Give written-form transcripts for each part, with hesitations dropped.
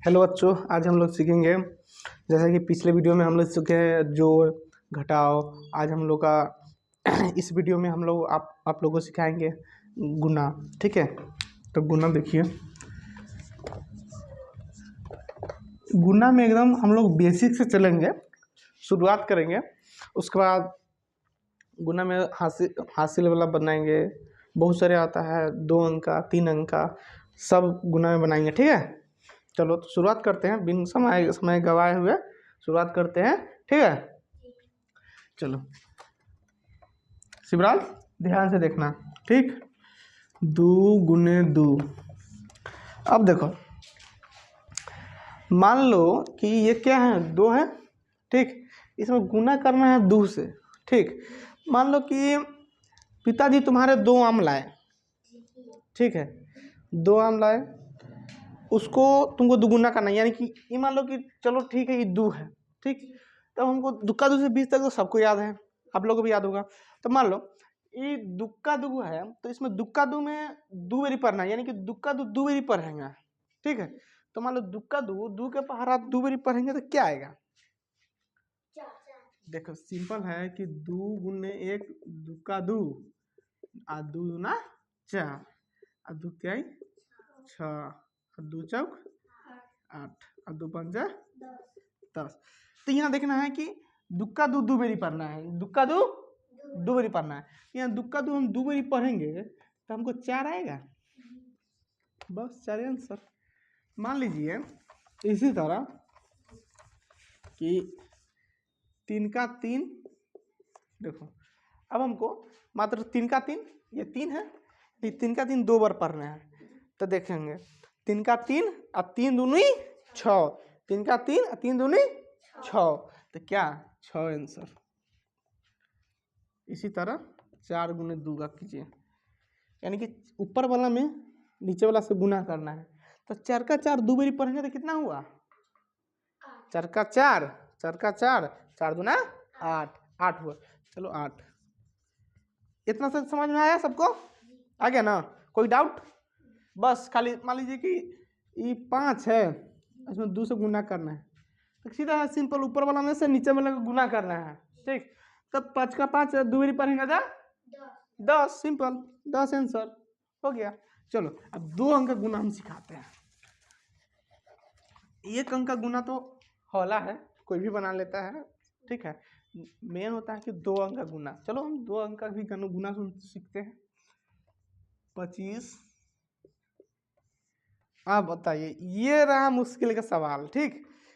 Hello बच्चों, आज हम लोग सीखेंगे जैसा कि पिछले वीडियो में हम लोग सीखे जोड़ घटाओ। आज हम लोग का इस वीडियो में हम लोग आप लोगों को सिखाएंगे गुना। ठीक है, तो गुना देखिए। गुना में एकदम हम लोग बेसिक से चलेंगे, शुरुआत करेंगे। उसके बाद गुना में हासिल वाला बनाएंगे। बहुत सारे आता है, 2 अंक का, 3 अंक का, सब गुना में बनाएंगे। ठीक है, चलो तो शुरुआत करते हैं बिन समय गवाए हुए। शुरुआत करते हैं, ठीक है। चलो शिवराज, ध्यान से देखना, ठीक। 2 गुने 2। अब देखो, मान लो कि ये क्या है, 2 है, ठीक। इसमें गुना करना है 2 से, ठीक। मान लो कि पिताजी तुम्हारे 2 आम लाए, ठीक है। 2 आम लाए, उसको तुमको दुगुना करना है, यानी कि ये मान लो कि चलो ठीक है, ये 2 है, ठीक। तब हमको दुक्का 2 से 20 तक तो सबको याद है, आप लोगों को भी याद होगा। तो मान लो ये दुक्का 2 है, तो इसमें दुक्का 2 में 2 बेरी पढ़ना है, यानी कि दुक्का 2 बेरी पढ़ेंगे, ठीक है। तो मान लो दुक्का 2 के पहाड़ा 2 बेरी पढ़ेंगे तो क्या आएगा। देखो सिंपल है कि 2 गुने 1 दुक्का 2 आ 2 दूना 4 आ 2 क्या 6 आ 2 चौक 8 और 2 पंजा 10। तो यहाँ देखना है कि दुक्का 2 बेरी पढ़ना है, दुक्का 2 बेरी पढ़ना है। यहाँ दुक्का 2 हम 2 बेरी पढ़ेंगे तो हमको 4 आएगा, बस 4 आंसर। मान लीजिए इसी तरह कि 3 का 3, देखो अब हमको मात्र 3 का 3, ये 3 है, ये 3 का 3 2 बार पढ़ना है। तो देखेंगे 3 का 3 और 3 दूनी 6, 3 का 3 और 3 दूनी 6, तो क्या 6 आंसर। इसी तरह 4 गुने 2 का कीजिए, यानी कि ऊपर वाला में नीचे वाला से गुना करना है। तो 4 का 4 2 बारी पढ़ेंगे तो कितना हुआ, 4 का 4, 4 का 4, 4 दूना 8, 8 हुआ। चलो 8, इतना से समझ में आया सबको, आ गया ना, कोई डाउट। बस खाली मान लीजिए कि ये 5 है, इसमें 2 से गुना करना है, तो सीधा सिंपल ऊपर वाला में से नीचे वाला को गुना करना है, ठीक। तब 5 का 5 2 बारी पढ़ेंगे तो 10, सिंपल 10 आंसर हो गया। चलो अब 2 अंक का गुना हम सिखाते हैं। 1 अंक का गुना तो हौला है, कोई भी बना लेता है, ठीक है। मेन होता है कि 2 अंक का गुना। चलो हम 2 अंक का भी गुना सीखते हैं। 25। आप बताइए, ये रहा मुश्किल का सवाल, ठीक।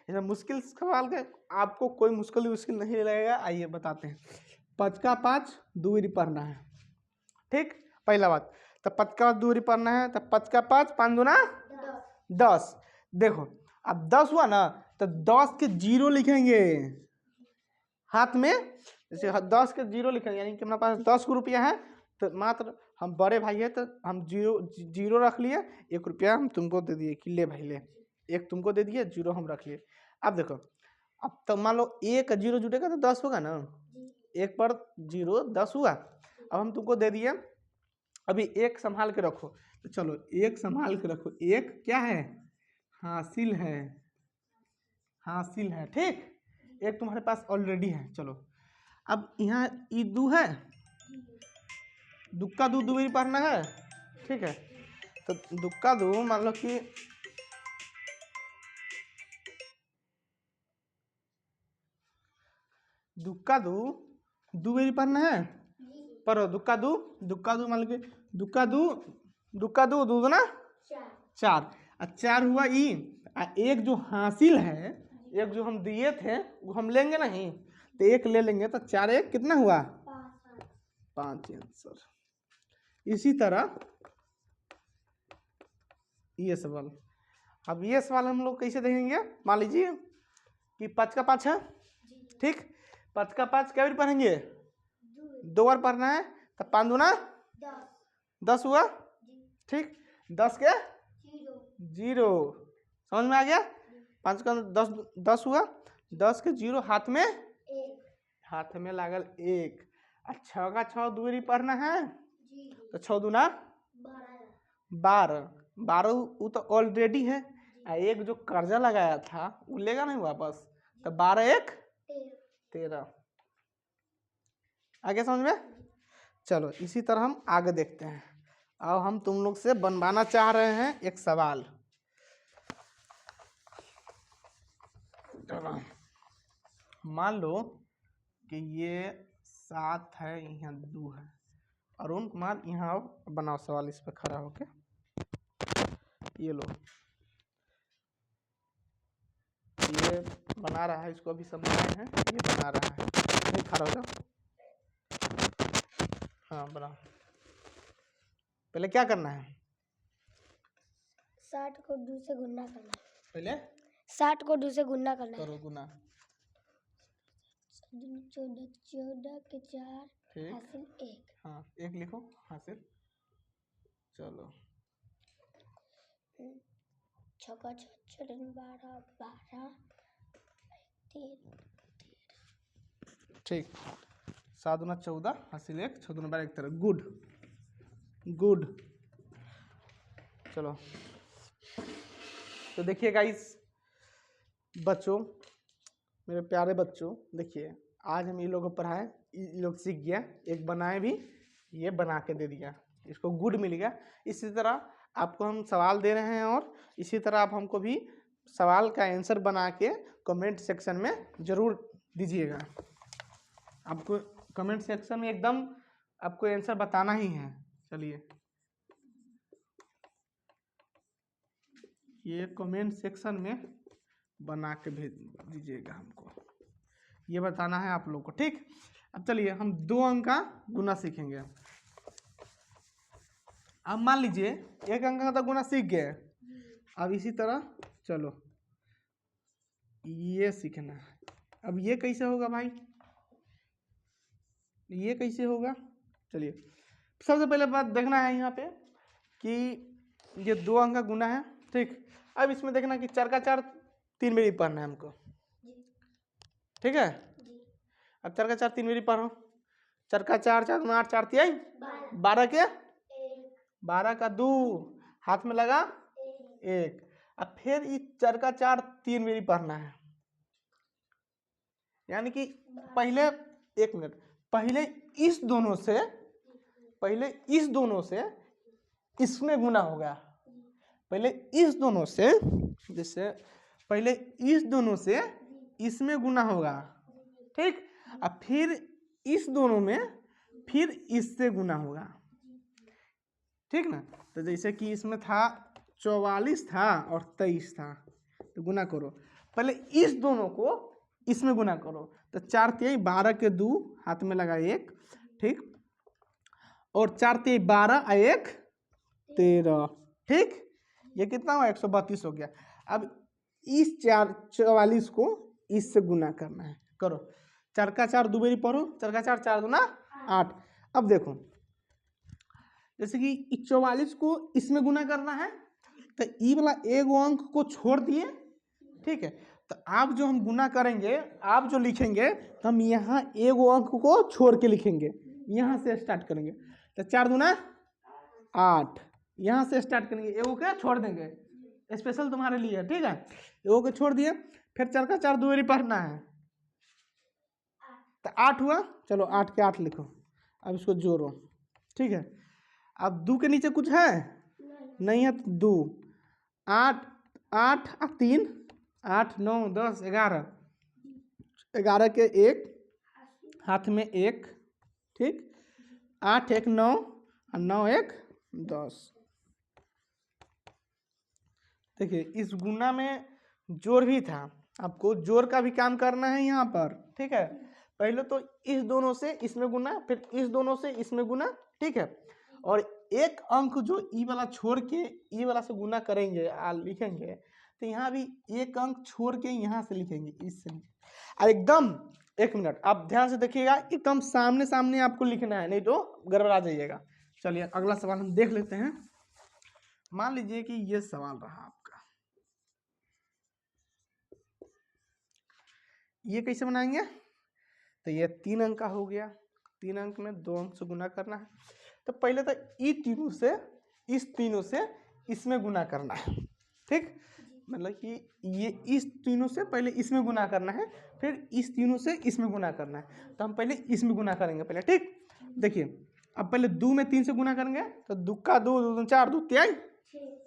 इसमें मुश्किल सवाल का आपको कोई मुश्किल नहीं लगेगा। आइए बताते हैं। 5 का 5 2 बारी पढ़ना है, ठीक, पहला बात। तो 5 का 2 बारी पढ़ना है, तो 5 का 5 5 दूना 10। देखो अब 10 हुआ ना, तो 10 के 0 लिखेंगे हाथ में, जैसे 10 के 0 लिखेंगे, यानी कि हमारे पास 10 रुपया है, तो मात्र हम बड़े भाई है तो हम 0 रख लिए, 1 रुपया हम तुमको दे दिए कि ले भाई ले, 1 तुमको दे दिए, 0 हम रख लिए। अब देखो, अब तो मान लो 1 0 जुटेगा तो 10 होगा ना, 1 पर 0 10 हुआ। अब हम तुमको दे दिए, अभी 1 संभाल के रखो, तो चलो 1 संभाल के रखो, 1 क्या है, हासिल है, हासिल है, ठीक। 1 तुम्हारे पास ऑलरेडी है। चलो अब यहाँ ई 2 है, दुक्का 2 बारी पढ़ना है, ठीक है। तो दुक्का 2 मान लो कि दुक्का 2 बारी पढ़ना है, पढ़ो दुक्का 2 मान लो कि दुक्का 2 2 ना 4 और 4 हुआ ई, 1 जो हासिल है, 1 जो हम दिए थे वो हम लेंगे नहीं, तो 1 ले लेंगे, तो 4 1 कितना हुआ 5 आंसर। इसी तरह ये सवाल, अब ये सवाल हम लोग कैसे देखेंगे। मान लीजिए कि 5 का 5 है, ठीक। 5 का 5 क्या बार पढ़ेंगे, 2 बार पढ़ना है, तो 5 दूना 10 हुआ, ठीक। 10 के 0, समझ में आ गया। 5 का 10 हुआ, 10 के 0 हाथ में लागल 1। 6 का 6 2 बारी पढ़ना है, तो 6 दूना 12, 12 वो तो ऑलरेडी है, एक जो कर्जा लगाया था वो लेगा नहीं वापस, तो 12 एक 13। आगे समझ में? चलो इसी तरह हम आगे देखते हैं। अब हम तुम लोग से बनवाना चाह रहे हैं एक सवाल। चलो मान लो कि ये 7 है, यहाँ 2 है। अरुण कुमार यहाँ आओ, बनाओ सवाल इस पे खड़ा होके। ये लो, ये बना रहा है, इसको अभी समझाए हैं, ये बना रहा है। नहीं खड़ा हो जाओ। हाँ बनाओ। पहले क्या करना है? 60 को 2 से गुना करना है। पहले 60 को 2 से गुना करना है। करो गुना। 14 14 के 4 ठीक, हासिल 1। हाँ 1 लिखो हासिल। चलो 6 का 6 12 12 3। ठीक, 7 दूना 14 हासिल 1, 6 दूना 12 एक तरह। Good good. चलो तो देखिए गाइस, बच्चों, मेरे प्यारे बच्चों, देखिए आज हम ये लोगों को पढ़ाए, ये लोग सीख गया, एक बनाए भी, ये बना के दे दिया, इसको गुड मिल गया। इसी तरह आपको हम सवाल दे रहे हैं और इसी तरह आप हमको भी सवाल का आंसर बना के कमेंट सेक्शन में ज़रूर दीजिएगा। आपको कमेंट सेक्शन में एकदम आपको आंसर बताना ही है। चलिए ये कमेंट सेक्शन में बना के भेज दीजिएगा हमको, ये बताना है आप लोग को, ठीक। अब चलिए हम 2 अंक का गुना सीखेंगे। अब मान लीजिए 1 अंक का तो गुना सीख गए, अब इसी तरह चलो ये सीखना है। अब ये कैसे होगा भाई, ये कैसे होगा? चलिए सबसे पहले बात देखना है यहाँ पे कि ये 2 अंक का गुना है, ठीक। अब इसमें देखना कि 4 का 4 3 बारी पढ़ना है हमको, ठीक है। अब 4 का 4 3 बारी पढ़ो। 4 का 4 4 दूना 8 4 तिहाई 12 के 12 का 2 हाथ में लगा 1। अब फिर इस 4 का 4 3 बारी पढ़ना है, यानी कि पहले 1 मिनट, पहले इस दोनों से इसमें गुना होगा। पहले इस दोनों से, जैसे पहले इस दोनों से इसमें गुना होगा, ठीक। अब फिर इस दोनों में फिर इससे गुना होगा, ठीक ना। तो जैसे कि इसमें था 44 था और 23 था, तो गुना करो। पहले इस दोनों को इसमें गुना करो, तो 4 तिहाई 12 के 2 हाथ में लगा 1, ठीक। और 4 तिहाई 12 और 1 13, ठीक। ये कितना हुआ? 132 हो गया। अब इस 44 को इससे गुना करना है, करो। 4 का 4 दो बारी पढ़ो, 4 का 4 4 दूना 8। अब देखो जैसे कि 44 को इसमें गुना करना है, तो ई वाला एक अंक को छोड़ दिए, ठीक है। तो आप जो हम गुना करेंगे, आप जो लिखेंगे, तो हम यहाँ एक अंक को छोड़ के लिखेंगे, यहाँ से स्टार्ट करेंगे। तो 4 दूना 8, यहाँ से स्टार्ट करेंगे, एगो के छोड़ देंगे, स्पेशल तुम्हारे लिए, ठीक है। एगो के छोड़ दिए, फिर 4 का 4 दो बारी पढ़ना है, तो 8 हुआ। चलो 8 के 8 लिखो, अब इसको जोड़ो, ठीक है। अब 2 के नीचे कुछ है नहीं है, तो 2 8 8 और 3 8 9 10 11, 11 के 1 हाथ में 1, ठीक। 8 1 9 और 9 1 10। देखिए इस गुना में जोड़ भी था, आपको जोड़ का भी काम करना है यहाँ पर, ठीक है। पहले तो इस दोनों से इसमें गुना, फिर इस दोनों से इसमें गुना, ठीक है। और एक अंक जो ई वाला छोड़ के ई वाला से गुना करेंगे लिखेंगे, तो यहाँ भी एक अंक छोड़ के यहाँ से लिखेंगे, इससे। और एकदम 1 मिनट आप ध्यान से देखिएगा, एकदम सामने सामने आपको लिखना है, नहीं तो गड़बड़ा जाइएगा। चलिए अगला सवाल हम देख लेते हैं। मान लीजिए कि ये सवाल रहा आपका, ये कैसे बनाएंगे? तो ये 3 अंक का हो गया, 3 अंक में 2 अंक से गुना करना है। तो पहले तो इस तीनों से इसमें गुना करना है, ठीक। मतलब कि ये इस तीनों से पहले इसमें गुना करना है, फिर इस तीनों से इसमें गुना करना है। तो हम पहले इसमें गुना करेंगे पहले, ठीक। देखिए अब पहले 2 में 3 से गुना करेंगे तो 2 का 2, 2 4, 2 तिहाई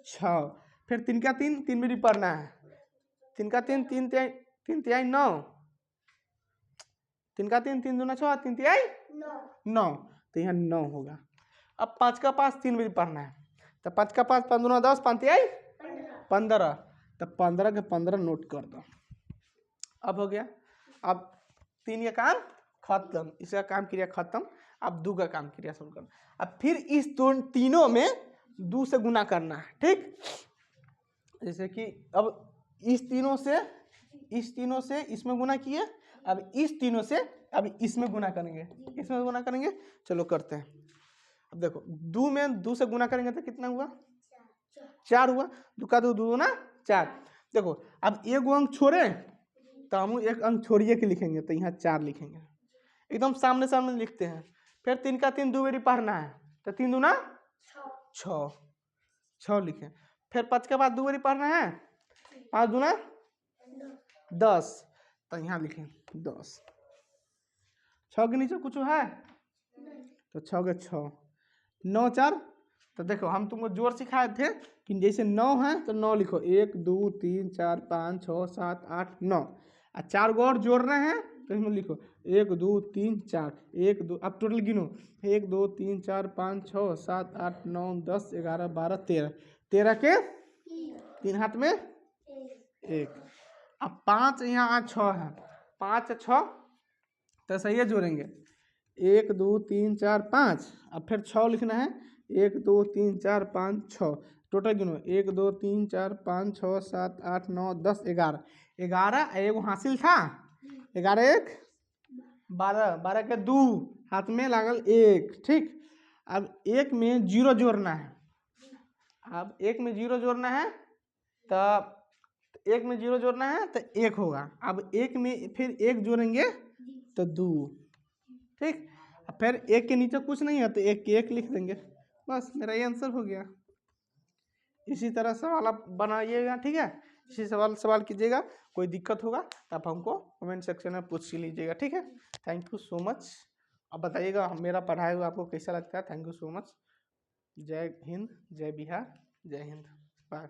6, फिर 3 का 3, 3 में पढ़ना है, 3 का 3, 3 तिहाई 3 तिहाई 9, 3 का 3, 3 दूना 6, 3 तिहाई 9, तो यहाँ 9 होगा। अब 5 का 5 3 में पढ़ना है, तो 5 का 5, 5 दूना 10, 5 तिहाई 15, तो 15 के 15 नोट कर दो। अब हो गया। अब 3 का काम खत्म, इसका काम क्रिया खत्म। अब 2 का काम क्रिया शुरू करना। अब फिर इस तीनों में 2 से गुना करना है, ठीक। जैसे कि अब इस तीनों से इसमें गुना किए, अब इस तीनों से अब इसमें गुना करेंगे, इसमें गुना करेंगे। चलो करते हैं। अब देखो 2 में 2 से गुना करेंगे तो कितना हुआ, 4 हुआ। 2 का 2, 2 ना 4। देखो अब एक अंक छोड़े तो हम एक अंक छोड़िए के लिखेंगे, तो यहाँ 4 लिखेंगे, एकदम सामने सामने लिखते हैं। फिर 3 का 3 2 बारी पढ़ना है, तो 3 दूना 6 लिखे। फिर 5 के बाद 2 बारी पढ़ना है, 5 दूना 10, तो यहाँ लिखें 10। 6 के नीचे कुछ है तो 6 के 6, 9 4। तो देखो हम तुमको जोड़ सिखाए थे कि जैसे 9 है तो 9 लिखो, 1 2 3 4 5 6 7 8 9, और 4 को और जोड़ रहे हैं तो इसमें लिखो 1 2 3 4, 1 2, अब टोटल गिनो 1 2 3 4 5 6 7 8 9 10 11 12 13, 13 के 3 हाथ में 1। अब 5 यहाँ 6 है, 5 6 तो सही है, जोड़ेंगे 1 2 3 4 5, अब फिर 6 लिखना है, 1 2 3 4 5 6, टोटल गिनो 1 2 3 4 5 6 7 8 9 10 11, 11 एगो हासिल था, 11 1 12, 12 के 2 हाथ में लागल 1, ठीक। अब 1 में 0 जोड़ना है, अब 1 में 0 जोड़ना है, तब 1 में 0 जोड़ना है तो 1 होगा। अब 1 में फिर 1 जोड़ेंगे तो 2, ठीक। फिर 1 के नीचे कुछ नहीं है तो 1 के 1 लिख देंगे, बस मेरा ये आंसर हो गया। इसी तरह सवाल आप बनाइएगा, ठीक है। इसी सवाल कीजिएगा, कोई दिक्कत होगा तो आप हमको कमेंट सेक्शन में पूछ लीजिएगा, ठीक है। Thank you so much. अब बताइएगा मेरा पढ़ाई हुआ आपको कैसा लगता है। Thank you so much. जय हिंद, जय बिहार, जय हिंद, बाय।